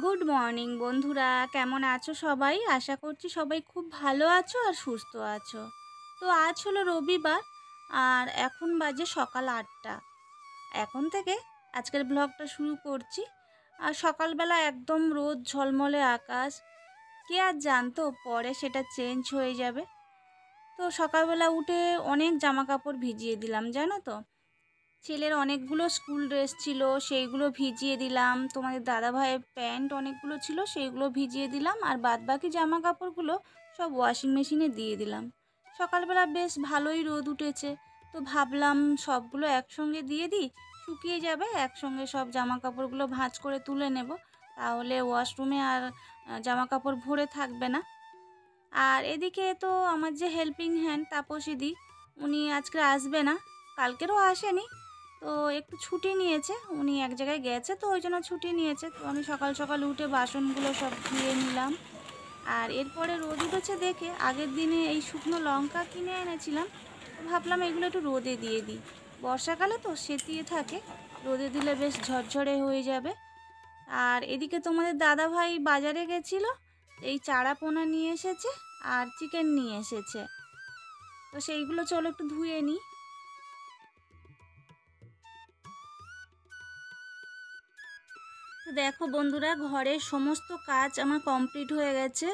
Good morning বন্ধুরা, কেমন আছো সবাই? আশা করছি সবাই খুব ভালো আছো আর সুস্থ আছো। তো আজ হলো রবিবার আর এখন বাজে সকাল ৮টা। এখন থেকে আজকের ব্লগটা শুরু করছি। আর সকালবেলা একদম রোদ ঝলমলে আকাশ, কে আর জানতো পরে সেটা চেঞ্জ হয়ে যাবে। তো সকালবেলা উঠে অনেক জামা কাপড় ভিজিয়ে দিলাম, জানো তো। ছেলের অনেকগুলো স্কুল ড্রেস ছিল, সেইগুলো ভিজিয়ে দিলাম। তোমাদের দাদাভাইয়ের প্যান্ট অনেকগুলো ছিল, সেইগুলো ভিজিয়ে দিলাম। আর বাদবাকি জামা কাপড়গুলো সব ওয়াশিং মেশিনে দিয়ে দিলাম। সকালবেলা বেশ ভালোই রোদ উঠেছে, তো ভাবলাম সবগুলো একসঙ্গে দিয়ে দিই, শুকিয়ে যাবে। একসঙ্গে সব জামা কাপড়গুলো ভাঁজ করে তুলে নেব, তাহলে ওয়াশরুমে আর জামা কাপড় ভরে থাকবে না। আর এদিকে তো আমার যে হেল্পিং হ্যান্ড তাপসীদি, উনি আজকে আসবে না, কালকেরও আসেনি। তো একটু ছুটি নিয়েছে, উনি এক জায়গায় গেছে, তো ওই জন্য ছুটি নিয়েছে। তো আমি সকাল সকাল উঠে বাসনগুলো সব ধুয়ে নিলাম। আর এরপরে রোদ উঠেছে দেখে আগের দিনে এই শুকনো লঙ্কা কিনে এনেছিলাম, তো ভাবলাম এগুলো একটু রোদে দিয়ে দিই। বর্ষাকালে তো সেতিয়ে থাকে, রোদে দিলে বেশ ঝরঝরে হয়ে যাবে। আর এদিকে তোমাদের দাদাভাই বাজারে গেছিলো, এই চারা পোনা নিয়ে এসেছে আর চিকেন নিয়ে এসেছে। তো সেইগুলো চলো একটু ধুয়ে নিই। তো দেখো বন্ধুরা, ঘরের সমস্ত কাজ আমার কমপ্লিট হয়ে গেছে।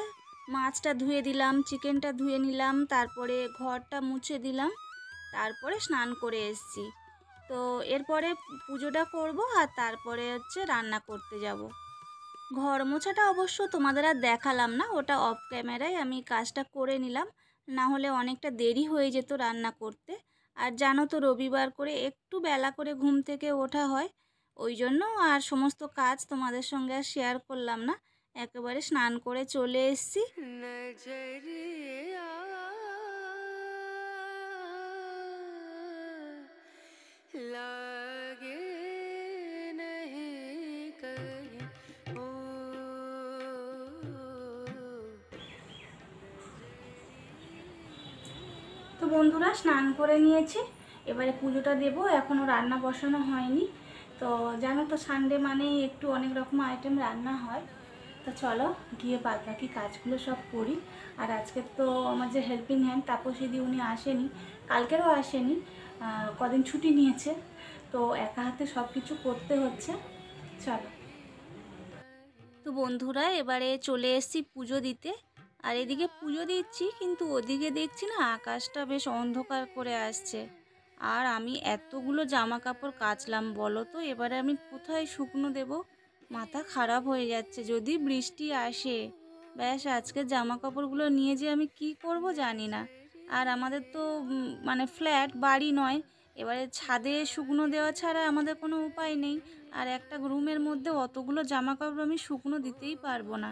মাছটা ধুয়ে দিলাম, চিকেনটা ধুয়ে নিলাম, তারপরে ঘরটা মুছে দিলাম, তারপরে স্নান করে এসেছি। তো এরপরে পুজোটা করব আর তারপরে রান্না করতে যাব। ঘর মোছাটা অবশ্য তোমাদের আর দেখালাম না, ওটা অফ ক্যামেরায় আমি কাজটা করে নিলাম, না হলে অনেকটা দেরি হয়ে যেত রান্না করতে। আর জানো তো রবিবার করে একটু বেলা করে ঘুম থেকে ওঠা হয়, ওই জন্য আর সমস্ত কাজ তোমাদের সঙ্গে আর শেয়ার করলাম না, একেবারে স্নান করে চলে এসেছি। তো বন্ধুরা, স্নান করে নিয়েছি, এবারে পুজোটা দেবো। এখনও রান্না বসানো হয়নি। তো জানো তো সানডে মানেই একটু অনেক রকম আইটেম রান্না হয়। তো চলো গিয়ে বাদবাকি কাজগুলো সব করি। আর আজকে তো আমার যে হেল্পিং হ্যান্ড তাপসীদি, উনি আসেনি, কালকেরও আসেনি, কদিন ছুটি নিয়েছে। তো একা হাতে সব কিছু করতে হচ্ছে। চলো। তো বন্ধুরা, এবারে চলে এসেছি পুজো দিতে। আর এদিকে পুজো দিচ্ছি, কিন্তু ওদিকে দেখছি না আকাশটা বেশ অন্ধকার করে আসছে। আর আমি এতগুলো জামা কাপড় কাচলাম, বলো তো এবারে আমি কোথায় শুকনো দেব? মাথা খারাপ হয়ে যাচ্ছে, যদি বৃষ্টি আসে। ব্যাস, আজকে জামা কাপড়গুলো নিয়ে যে আমি কি করব জানি না। আর আমাদের তো মানে ফ্ল্যাট বাড়ি নয়, এবারে ছাদে শুকনো দেওয়া ছাড়া আমাদের কোনো উপায় নেই। আর একটা রুমের মধ্যে অতগুলো জামা কাপড় আমি শুকনো দিতেই পারবো না।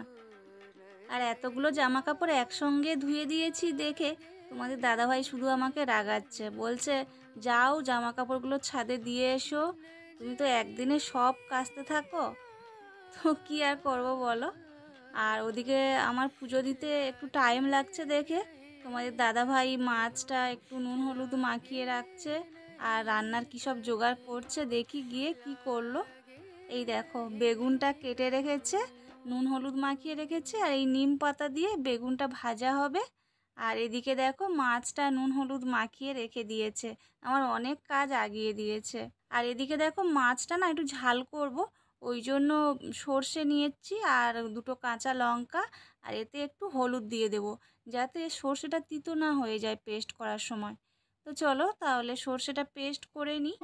আর এতগুলো জামা কাপড় একসঙ্গে ধুয়ে দিয়েছি দেখে তোমাদের দাদাভাই শুধু আমাকে রাগাচ্ছে, বলছে যাও জামা কাপড়গুলো ছাদে দিয়ে এসো, তুমি তো একদিনে সব কাচতে থাকো। তো কি আর করব বলো। আর ওদিকে আমার পুজো দিতে একটু টাইম লাগছে দেখে তোমাদের দাদাভাই মাছটা একটু নুন হলুদ মাখিয়ে রাখছে, আর রান্নার কী সব জোগাড় করছে দেখি গিয়ে কি করলো। এই দেখো, বেগুনটা কেটে রেখেছে, নুন হলুদ মাখিয়ে রেখেছে, আর এই নিম পাতা দিয়ে বেগুনটা ভাজা হবে। আর এদিকে দেখো মাছটা নুন হলুদ মাখিয়ে রেখে দিয়েছে, আমার অনেক কাজ আগিয়ে দিয়েছে। আর এদিকে দেখো মাছটা না একটু ঝাল করব, ওই জন্য সর্ষে নিয়েছি আর দুটো কাঁচা লঙ্কা, আর এতে একটু হলুদ দিয়ে দেব, যাতে সর্ষেটা তিতো না হয়ে যায় পেস্ট করার সময়। তো চলো তাহলে সর্ষেটা পেস্ট করে নিই।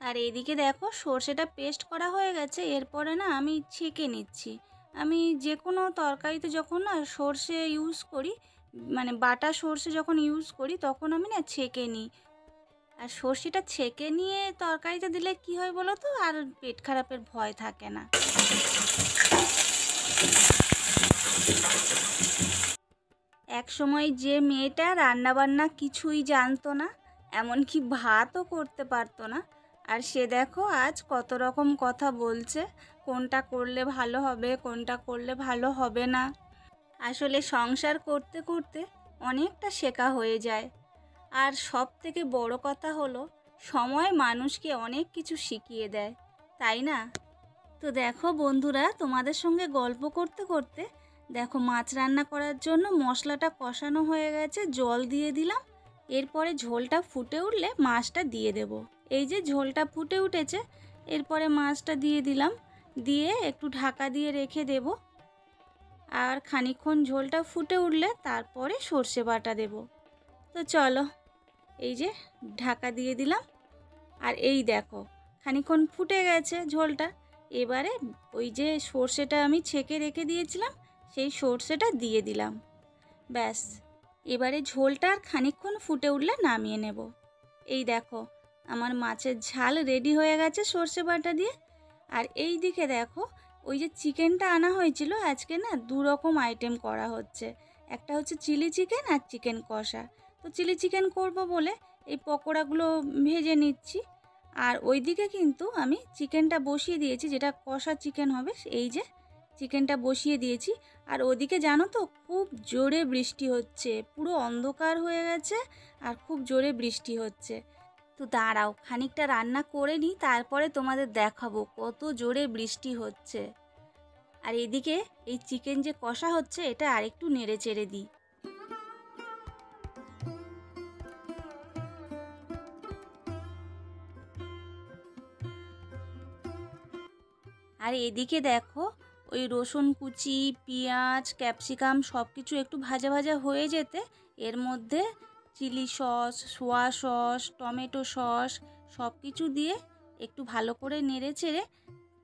আর এদিকে দেখো সর্ষেটা পেস্ট করা হয়ে গেছে, এরপরে না আমি ছেঁকে নিচ্ছি। আমি যে কোনো তরকারিতে যখন না সর্ষে ইউজ করি, মানে বাটা সর্ষে যখন ইউজ করি, তখন আমি না ছেঁকে নিই। আর সর্ষেটা ছেঁকে নিয়ে তরকারিতে দিলে কি হয় বলো তো, আর পেট খারাপের ভয় থাকে না। এক সময় যে মেয়েটা রান্নাবান্না কিছুই জানতো না, এমনকি ভাতও করতে পারতো না, আর সে দেখো আজ কত রকম কথা বলছে, কোনটা করলে ভালো হবে, কোনটা করলে ভালো হবে না। আসলে সংসার করতে করতে অনেকটা শেখা হয়ে যায়। আর সব থেকে বড় কথা হলো, সময় মানুষকে অনেক কিছু শিখিয়ে দেয়, তাই না? তো দেখো বন্ধুরা, তোমাদের সঙ্গে গল্প করতে করতে দেখো মাছ রান্না করার জন্য মশলাটা কষানো হয়ে গেছে, জল দিয়ে দিলাম। এরপরে ঝোলটা ফুটে উঠলে মাছটা দিয়ে দেব। এই যে ঝোলটা ফুটে উঠেছে, এরপরে মাছটা দিয়ে দিলাম, দিয়ে একটু ঢাকা দিয়ে রেখে দেব। আর খানিকক্ষণ ঝোলটা ফুটে উঠলে তারপরে সর্ষে বাটা দেব। তো চলো, এই যে ঢাকা দিয়ে দিলাম। আর এই দেখো খানিকক্ষণ ফুটে গেছে ঝোলটা। এবারে ওই যে সর্ষেটা আমি ছেঁকে রেখে দিয়েছিলাম, সেই সর্ষেটা দিয়ে দিলাম। ব্যাস, এবারে ঝোলটা আর খানিকক্ষণ ফুটে উঠলে নামিয়ে নেব। এই দেখো আমার মাছের ঝাল রেডি হয়ে গেছে সর্ষে বাটা দিয়ে। আর এই দিকে দেখো, ওই যে চিকেনটা আনা হয়েছিল, আজকে না 2 রকম আইটেম করা হচ্ছে। একটা হচ্ছে চিলি চিকেন আর চিকেন কষা। তো চিলি চিকেন করব বলে এই পকোড়াগুলো ভেজে নিচ্ছি। আর ওইদিকে কিন্তু আমি চিকেনটা বসিয়ে দিয়েছি, যেটা কষা চিকেন হবে। এই যে চিকেনটা বসিয়ে দিয়েছি। আর ওদিকে জানো তো খুব জোরে বৃষ্টি হচ্ছে, পুরো অন্ধকার হয়ে গেছে আর খুব জোরে বৃষ্টি হচ্ছে। তো দাঁড়াও খানিকটা রান্না করে নিই, তারপরে তোমাদের দেখাবো কত জোরে বৃষ্টি হচ্ছে। আর এদিকে এই চিকেন যে কষা হচ্ছে, এটা আরেকটু নেড়ে চেড়ে দিই। আর এদিকে দেখো ওই রসুন কুচি, পেঁয়াজ, ক্যাপসিকাম সব কিছু একটু ভাজা ভাজা হয়ে যেতে এর মধ্যে chilli sauce, soya sauce, tomato sauce সব কিছু দিয়ে একটু ভালো করে নেড়ে চেড়ে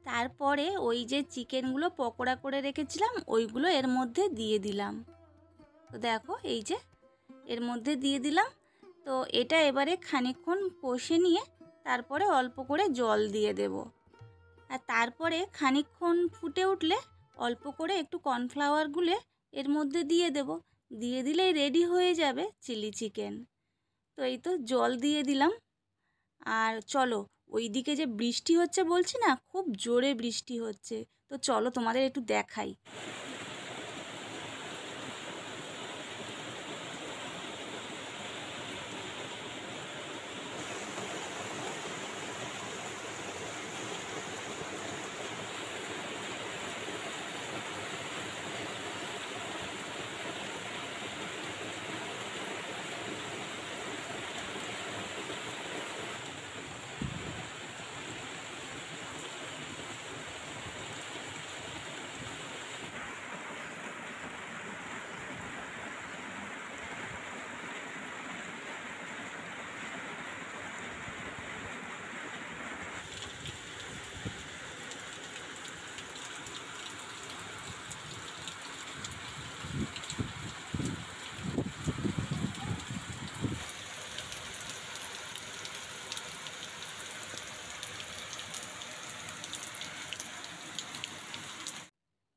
তারপরে ওই যে চিকেনগুলো পকোড়া করে রেখেছিলাম ওইগুলো এর মধ্যে দিয়ে দিলাম। তো দেখো এই যে এর মধ্যে দিয়ে দিলাম। তো এটা এবারে খানিকক্ষণ কষে নিয়ে তারপরে অল্প করে জল দিয়ে দেব। আর তারপরে খানিকক্ষণ ফুটে উঠলে অল্প করে একটু কর্নফ্লাওয়ার গুলে এর মধ্যে দিয়ে দেব। দিয়ে দিলেই রেডি হয়ে যাবে চিলি চিকেন। তো এই তো জল দিয়ে দিলাম। আর চলো, ওইদিকে যে বৃষ্টি হচ্ছে বলছি না, খুব জোরে বৃষ্টি হচ্ছে। তো চলো তোমাদের একটু দেখাই।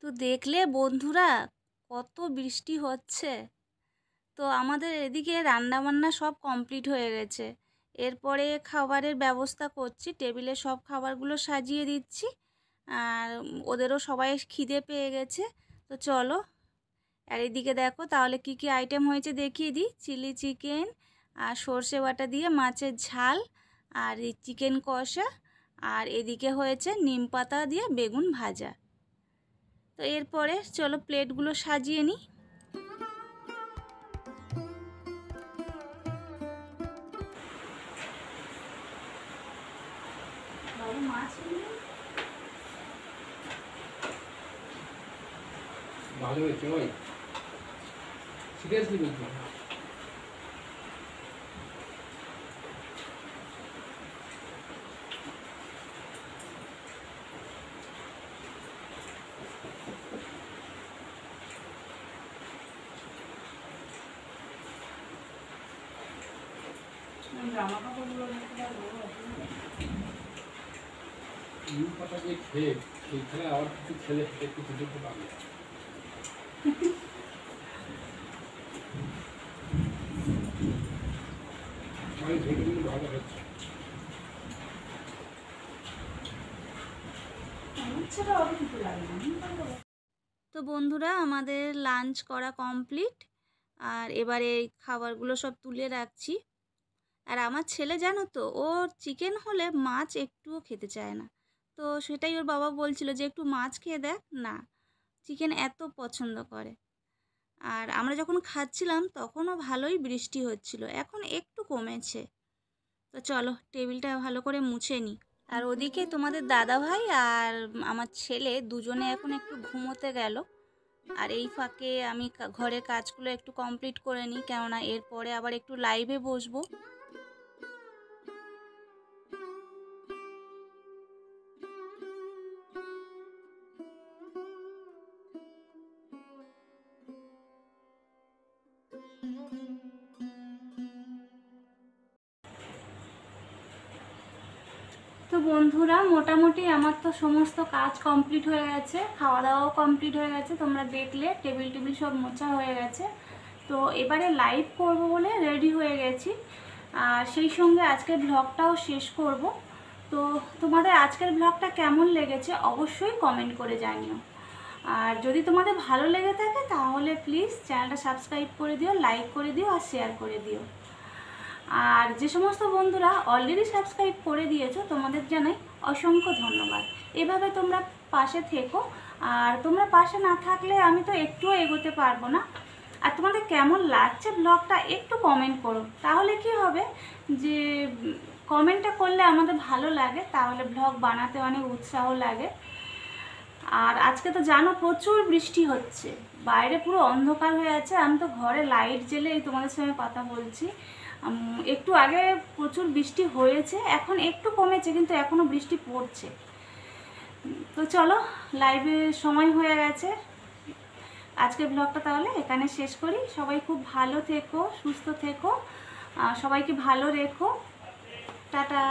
তো দেখলে বন্ধুরা কত বৃষ্টি হচ্ছে। তো আমাদের এদিকে রান্নাবান্না সব কমপ্লিট হয়ে গেছে। এরপরে খাবারের ব্যবস্থা করছি, টেবিলে সব খাবারগুলো সাজিয়ে দিচ্ছি। আর ওদেরও সবাই খিদে পেয়ে গেছে। তো চলো, আর এদিকে দেখো তাহলে কি কি আইটেম হয়েছে দেখিয়ে দিই। চিলি চিকেন আর সর্ষে বাটা দিয়ে মাছের ঝাল, আর এই চিকেন কষা, আর এদিকে হয়েছে নিম পাতা দিয়ে বেগুন ভাজা। তো এরপরে চলো প্লেটগুলো সাজিয়ে নিই। ভালো হয়েছে ওই সিরিয়াসলি বলছি। জামা কাপড়গুলো নিম পাতা যে খেয়ে সেইখানে আবার কিছু ছেলে একটু সুযোগ পাবে। মানে ঝোলগুলো ভালো হচ্ছে। ইচ্ছেটা হবে কিছু লাগে না। তো বন্ধুরা আমাদের লাঞ্চ করা কমপ্লিট, আর এবারে খাবারগুলো সব তুলে রাখছি। আর আমার ছেলে জানো তো, ওর চিকেন হলে মাছ একটুও খেতে চায় না। তো সেটাই ওর বাবা বলছিল যে একটু মাছ খেয়ে দেখ না, চিকেন এত পছন্দ করে। আর আমরা যখন খাচ্ছিলাম তখনও ভালোই বৃষ্টি হচ্ছিল, এখন একটু কমেছে। তো চলো টেবিলটা ভালো করে মুছে নিই। আর ওদিকে তোমাদের দাদা ভাই আর আমার ছেলে দুজনে এখন একটু ঘুমোতে গেল। আর এই ফাঁকে আমি ঘরের কাজগুলো একটু কমপ্লিট করে নিই, কেননা এরপরে আবার একটু লাইভে বসবো। তো বন্ধুরা মোটামুটি আমার তো সমস্ত কাজ কমপ্লিট হয়ে গেছে, খাওয়া দাওয়াও কমপ্লিট হয়ে গেছে, তোমরা দেখলে টেবিল সব মোছা হয়ে গেছে। তো এবারে লাইভ করব বলে রেডি হয়ে গেছি, আর সেই সঙ্গে আজকের ব্লগটাও শেষ করব। তো তোমাদের আজকের ব্লগটা কেমন লেগেছে অবশ্যই কমেন্ট করে জানিও। আর যদি তোমাদের ভালো লেগে থাকে তাহলে প্লিজ চ্যানেলটা সাবস্ক্রাইব করে দিও, লাইক করে দিও আর শেয়ার করে দিও। আর যে সমস্ত বন্ধুরা অলরেডি সাবস্ক্রাইব করে দিয়েছো তোমাদের জানাই অসংখ্য ধন্যবাদ। এভাবে তোমরা পাশে থেকো, আর তোমরা পাশে না থাকলে আমি তো একটুও এগোতে পারবো না। আর তোমাদের কেমন লাগছে ব্লগটা একটু কমেন্ট করো, তাহলে কি হবে যে কমেন্টটা করলে আমাদের ভালো লাগে, তাহলে ব্লগ বানাতে অনেক উৎসাহ লাগে। আর আজকে তো জানো প্রচুর বৃষ্টি হচ্ছে, বাইরে পুরো অন্ধকার হয়ে আছে, আমি তো ঘরে লাইট জ্বেলে তোমাদের সঙ্গে কথা বলছি। একটু আগে প্রচুর বৃষ্টি হয়েছে, এখন একটু কমেছে কিন্তু এখনও বৃষ্টি পড়ছে। তো চলো লাইভের সময় হয়ে গেছে, আজকের ব্লগটা তাহলে এখানে শেষ করি। সবাই খুব ভালো থেকো, সুস্থ থেকো, সবাইকে ভালো রেখো। টাটা।